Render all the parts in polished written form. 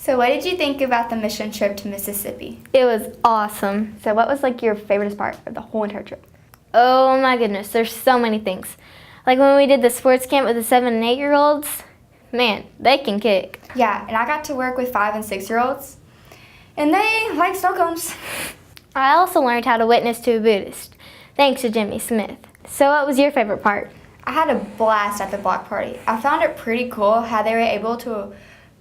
So what did you think about the mission trip to Mississippi? It was awesome. So what was like your favorite part of the whole entire trip? Oh my goodness, there's so many things. Like when we did the sports camp with the 7 and 8-year-olds, man, they can kick. Yeah, and I got to work with 5 and 6-year-olds, and they like snow cones. I also learned how to witness to a Buddhist, thanks to Jimmy Smith. So what was your favorite part? I had a blast at the block party. I found it pretty cool how they were able to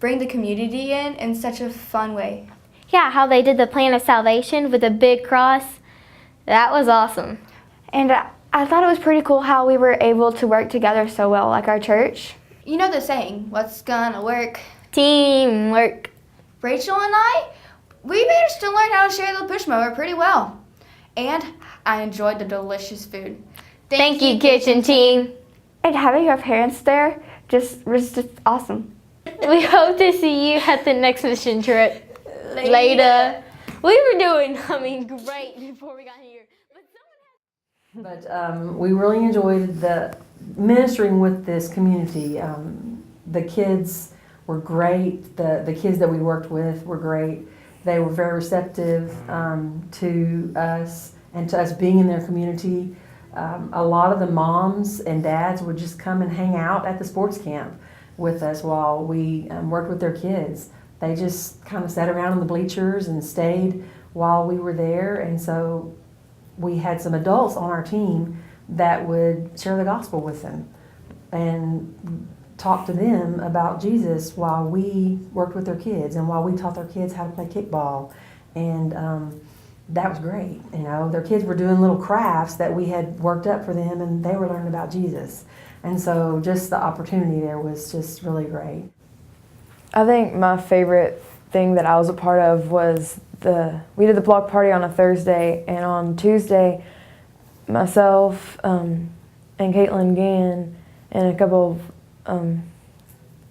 bring the community in such a fun way. Yeah, how they did the plan of salvation with a big cross. That was awesome. And I thought it was pretty cool how we were able to work together so well, like our church. You know the saying, what's gonna work? Teamwork. Rachel and I, we managed to learn how to share the push mower pretty well. And I enjoyed the delicious food. Thank you, kitchen team. And having our parents there was just awesome. We hope to see you at the next mission trip. Later. We were doing, great before we got here. But we really enjoyed the ministering with this community. The kids were great. The kids that we worked with were great. They were very receptive to us and to us being in their community. A lot of the moms and dads would just come and hang out at the sports camp with us while we worked with their kids. They just kind of sat around in the bleachers and stayed while we were there. And so we had some adults on our team that would share the gospel with them and talk to them about Jesus while we worked with their kids and while we taught their kids how to play kickball. And that was great. You know, their kids were doing little crafts that we had worked up for them, and they were learning about Jesus. And so just the opportunity there was just really great. I think my favorite thing that I was a part of was we did the block party on a Thursday, and on Tuesday, myself and Caitlin Gann and a couple of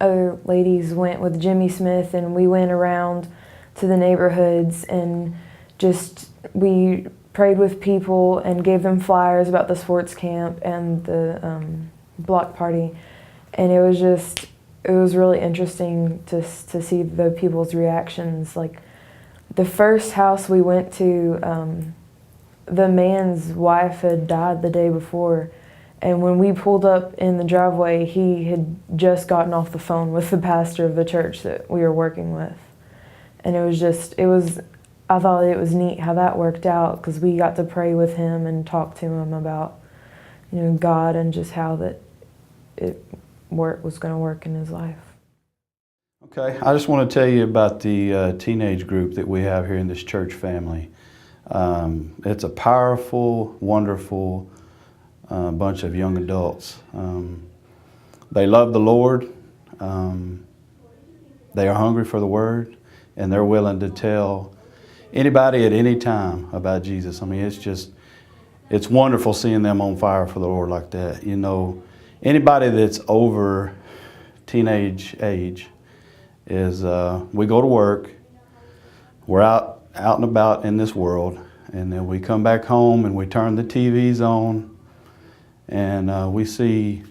other ladies went with Jimmy Smith, and we went around to the neighborhoods and we prayed with people and gave them flyers about the sports camp and the block party, and it was really interesting to see the people's reactions. Like the first house we went to, the man's wife had died the day before, and when we pulled up in the driveway, he had just gotten off the phone with the pastor of the church that we were working with, and I thought it was neat how that worked out, because we got to pray with him and talk to him about, God and just how that it was going to work in his life. Okay, I just want to tell you about the teenage group that we have here in this church family. It's a powerful, wonderful bunch of young adults. They love the Lord. They are hungry for the Word, and they're willing to tell anybody at any time about Jesus. It's wonderful seeing them on fire for the Lord like that. Anybody that's over teenage age we go to work, we're out and about in this world, and then we come back home and we turn the TVs on, and we see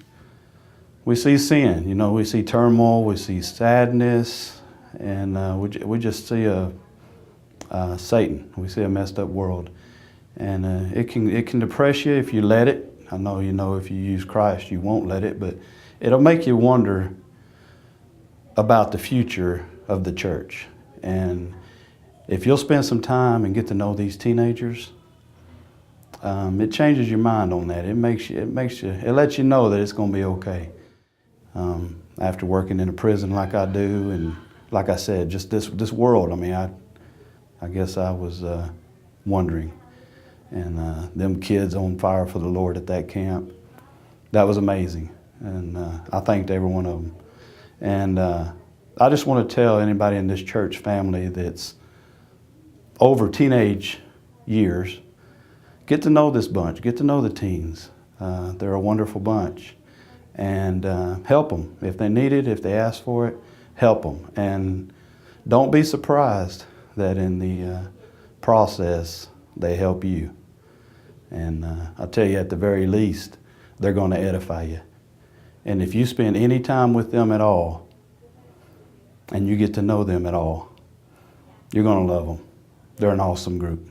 sin. We see turmoil, we see sadness, and we just see Satan. We see a messed up world, and it can depress you if you let it. I know if you use Christ you won't let it, but it'll make you wonder about the future of the church. And if you'll spend some time and get to know these teenagers, it changes your mind on that. It lets you know that it's going to be okay. After working in a prison like I do, and like I said, just this world. I guess I was wondering, and them kids on fire for the Lord at that camp, that was amazing, and I thanked every one of them. And I just want to tell anybody in this church family that's over teenage years, get to know this bunch, get to know the teens. They're a wonderful bunch, and help them if they need it, if they ask for it, help them, and don't be surprised that in the process they help you. And I'll tell you, at the very least, they're going to edify you. And if you spend any time with them at all, and you get to know them at all, you're going to love them. They're an awesome group.